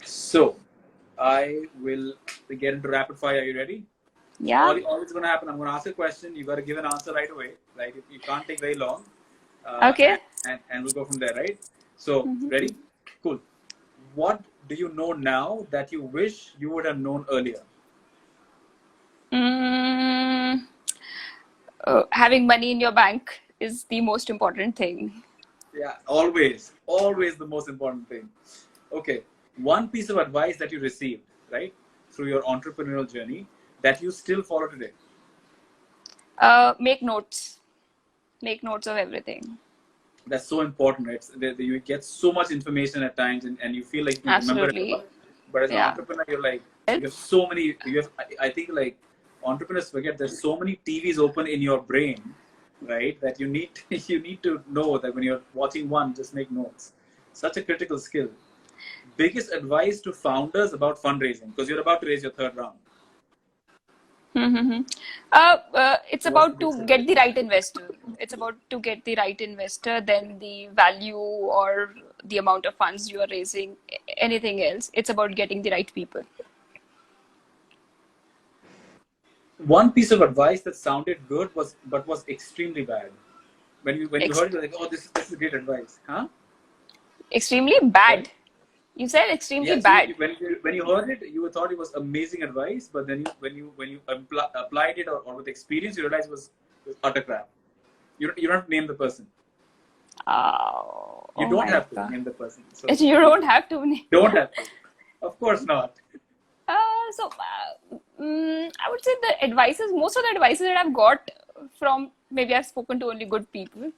So, I will get into rapid fire. Are you ready? Yeah. All is going to happen. I'm going to ask a question. You got to give an answer right away. Like you can't take very long. Okay. And we'll go from there, right? So, ready? Cool. What do you know now that you wish you would have known earlier? Having money in your bank is the most important thing. Yeah, always the most important thing. Okay, one piece of advice that you received, right, through your entrepreneurial journey that you still follow today. Make notes. Make notes of everything. That's so important, right? You get so much information at times, and you feel like you remember it all. But as an entrepreneur, you're like, you have so many. I think like entrepreneurs forget there's so many TVs open in your brain, right? That you need to know that when you're watching one, just make notes. Such a critical skill. Biggest advice to founders about fundraising, because you're about to raise your third round. It's about to get the right investor. It's about to get the right investor, then the value or the amount of funds you are raising, anything else. It's about getting the right people. One piece of advice that sounded good was extremely bad. When you heard it, you're like, oh, this is great advice, huh? Extremely bad. Right? You said extremely bad. When you heard it, you thought it was amazing advice, but then when you applied it or with experience, you realized it was utter crap. You don't have to name the person. You don't have to name the person. So you don't have to name. Don't have to. Of course not. I would say most of the advices that I've got from, maybe I've spoken to only good people.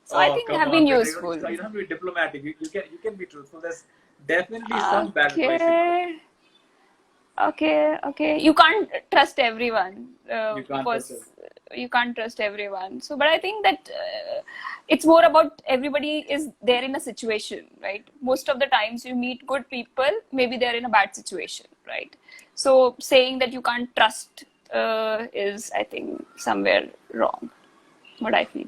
So I think they have been useful. You don't have to be diplomatic. You can be truthful. There's definitely some bad advice. Okay. You can't trust everyone. You can't trust everyone. So, but I think that it's more about everybody is there in a situation, right? Most of the times you meet good people, maybe they're in a bad situation, right? So saying that you can't trust is, I think, somewhere wrong, what I feel.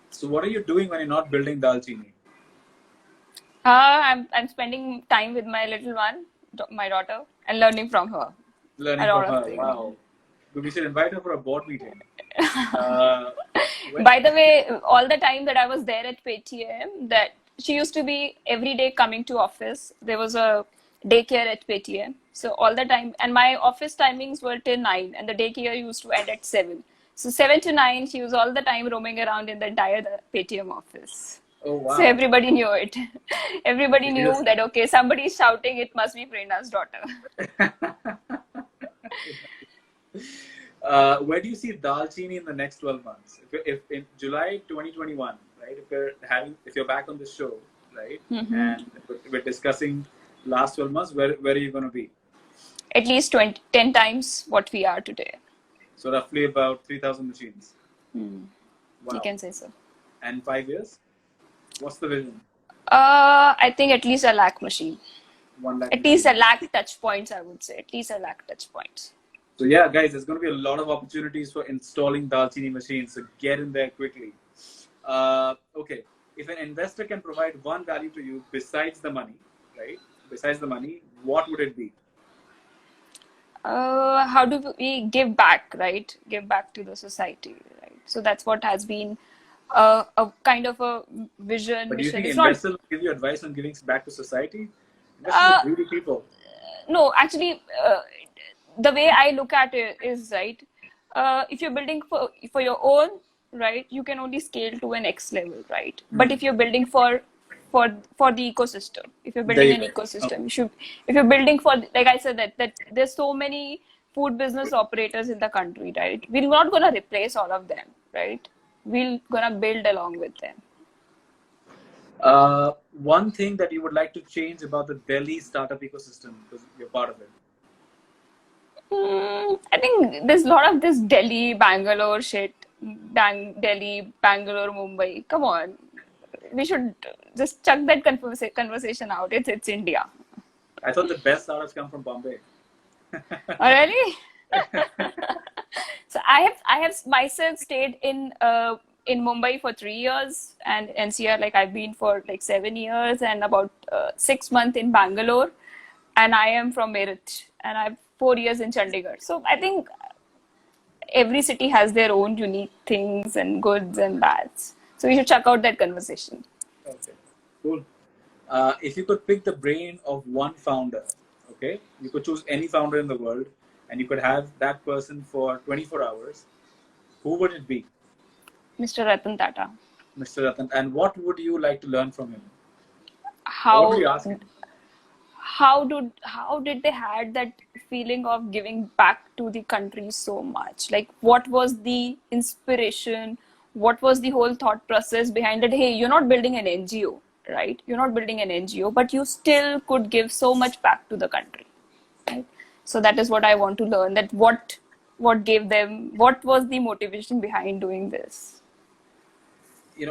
So what are you doing when you're not building Daalchini? I'm spending time with my little one, my daughter, and learning from her. Wow. We should invite her for a board meeting. By the way, all the time that I was there at Paytm, that she used to be every day coming to office. There was a daycare at Paytm. So all the time, and my office timings were till 9, and the daycare used to end at 7. So 7 to 9, she was all the time roaming around in the entire Paytm office. Oh, wow. So everybody knew it. Everybody knew that, okay, somebody is shouting, it must be Prerna's daughter. Where do you see Daalchini in the next 12 months? If in July 2021, right? If you're back on the show, right? And we're discussing last 12 months, where are you going to be? At least 10 times what we are today. So roughly about 3,000 machines. Wow. You can say so. And 5 years? What's the vision? I think at least 1 lakh machine. 1 lakh. At least 1 lakh touch points, I would say. At least 1 lakh touch points. So yeah, guys, there's going to be a lot of opportunities for installing Daalchini machines. So get in there quickly. Okay. If an investor can provide one value to you besides the money, right? Besides the money, what would it be? How do we give back, right? Give back to the society, right? So that's what has been a kind of a vision. But do you think investors will give you advice on giving back to society? Investors are greedy people. No, actually, the way I look at it is, right, if you're building for your own, right, you can only scale to an X level, right? But if you're building for the ecosystem, if you're building an ecosystem, if you're building for, like I said, that there's so many food business operators in the country, right? We're not going to replace all of them, right? We're going to build along with them. One thing that you would like to change about the Delhi startup ecosystem, because you're part of it. I think there's a lot of this Delhi, Bangalore shit. Delhi, Bangalore, Mumbai. Come on. We should just chuck that conversation out. It's India. I thought the best startups come from Bombay. Oh, really? So I have myself stayed in Mumbai for 3 years, and NCR, like I've been for like 7 years, and about 6 months in Bangalore. and I am from Meerut, and I have 4 years in Chandigarh. So I think every city has their own unique things and goods and bads. So you should check out that conversation. Okay, cool. If you could pick the brain of one founder, okay, you could choose any founder in the world, and you could have that person for 24 hours. Who would it be? Mr. Ratan Tata. Mr. Ratan. And what would you like to learn from him? What would How you ask him? how did they had that feeling of giving back to the country so much? Like, what was the inspiration? What was the whole thought process behind it? Hey, you're not building an NGO, right? You're not building an NGO, but you still could give so much back to the country, right? So that is what I want to learn, that what gave them, what was the motivation behind doing this?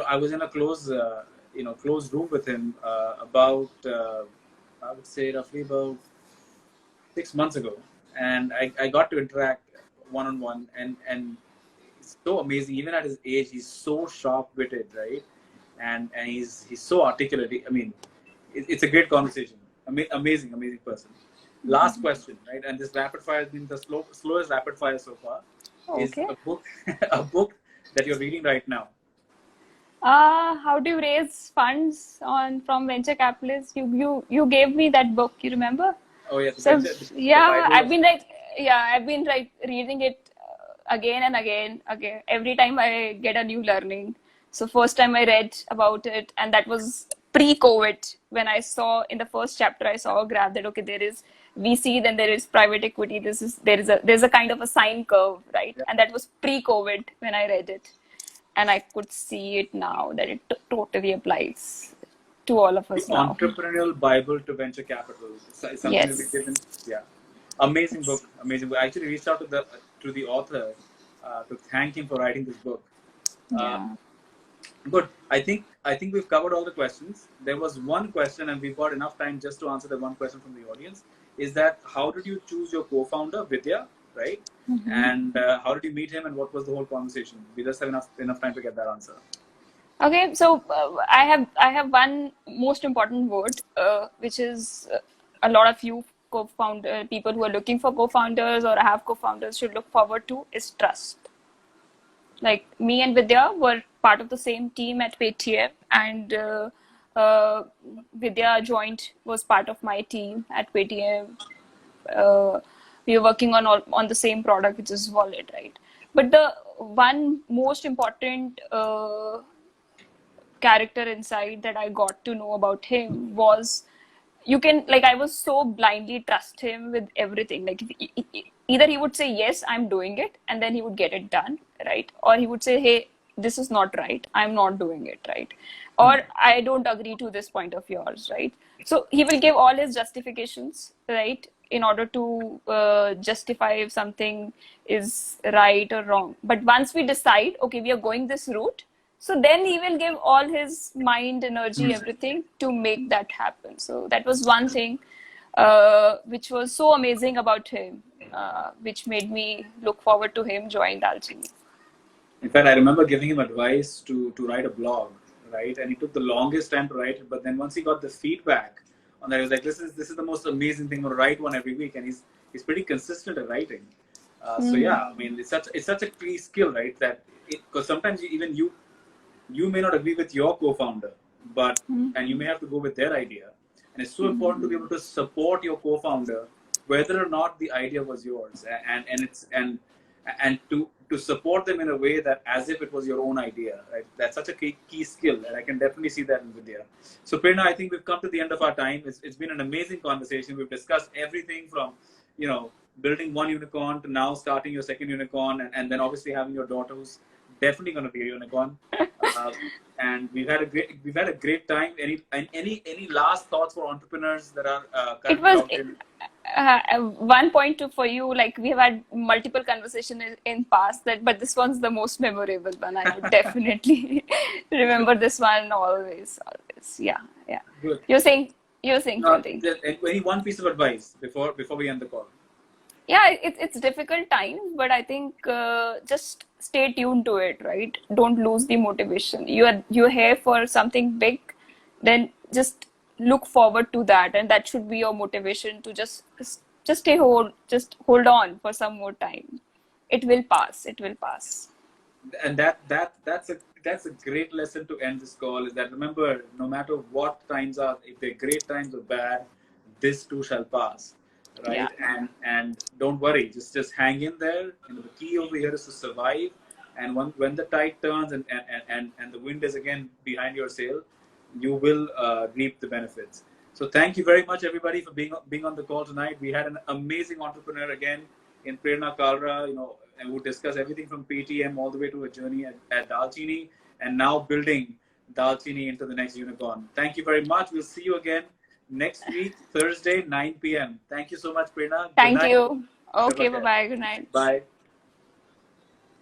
I was in a closed room with him about I would say roughly about 6 months ago, and I got to interact one on one, and it's so amazing. Even at his age, he's so sharp-witted, right? And he's so articulate. I mean, it's a great conversation. Amazing person. Last question, right? And this rapid fire has been the slowest rapid fire so far. Okay. Is a book a book that you're reading right now? How do you raise funds from venture capitalists? You gave me that book. You remember? Oh yes. So yeah, I've been reading it again and again. Okay, every time I get a new learning. So first time I read about it, and that was pre-COVID, when I saw in the first chapter I saw a graph that okay, there is VC, then there is private equity. There's a kind of a sine curve, right? Yeah. And that was pre-COVID when I read it. And I could see it now that it totally applies to all of us the now. Entrepreneurial Bible to Venture Capital. It's something Yes. that we've given. Yeah, amazing book. Amazing book. I actually reached out to the author to thank him for writing this book. Yeah. Good. I think we've covered all the questions. There was one question, and we've got enough time just to answer the one question from the audience. Is that how did you choose your co-founder, Vidya? Right? Mm-hmm. And how did you meet him, and what was the whole conversation? We just have enough time to get that answer. Okay, so I have one most important word, which is a lot of you co-founder people who are looking for co-founders or have co-founders should look forward to, is trust. Like me and Vidya were part of the same team at Paytm, and Vidya was part of my team at Paytm. We were working on the same product, which is wallet, right? But the one most important character inside that I got to know about him was, I was so blindly trust him with everything. Like either he would say, yes, I'm doing it, and then he would get it done, right? Or he would say, hey, this is not right, I'm not doing it, right? Or I don't agree to this point of yours, right? So he will give all his justifications, right, in order to justify if something is right or wrong. But once we decide, okay, we are going this route, so then he will give all his mind, energy, everything to make that happen. So that was one thing which was so amazing about him, which made me look forward to him join Daalchini. In fact, I remember giving him advice to write a blog, right? And he took the longest time to write it. But then once he got the feedback on that, he was like, this is the most amazing thing. I'll write one every week. And he's pretty consistent at writing. So yeah, I mean, it's such a key skill, right? That because sometimes you may not agree with your co-founder, but and you may have to go with their idea. And it's so important to be able to support your co-founder, whether or not the idea was yours, and to support them in a way that as if it was your own idea, right? That's such a key skill, and I can definitely see that in Vidya. So Prerna, I think we've come to the end of our time. It's been an amazing conversation. We've discussed everything from, building one unicorn to now starting your second unicorn, and then obviously having your daughter who's definitely going to be a unicorn. And we've had a great time. Any last thoughts for entrepreneurs that are it was one point for you, like we have had multiple conversations in past, but this one's the most memorable one. I would definitely remember this one always. Yeah. Good. You're saying something. Any one piece of advice before we end the call? Yeah, it's difficult times, but I think just stay tuned to it, right? Don't lose the motivation. You're here for something big, then just look forward to that, and that should be your motivation to just hold on for some more time. It will pass. It will pass. And that's a great lesson to end this call, is that remember, no matter what times are, if they're great times or bad, this too shall pass, right? Yeah. And don't worry, just hang in there. The key over here is to survive. And when the tide turns and the wind is again behind your sail, you will reap the benefits. So thank you very much, everybody, for being on the call tonight. We had an amazing entrepreneur again in Prerna, Kalra, and we'll discuss everything from PTM all the way to a journey at Daalchini, and now building Daalchini into the next unicorn. Thank you very much. We'll see you again next week, Thursday, 9 p.m. Thank you so much, Prerna. Thank you. Okay, bye-bye. Good night. Bye.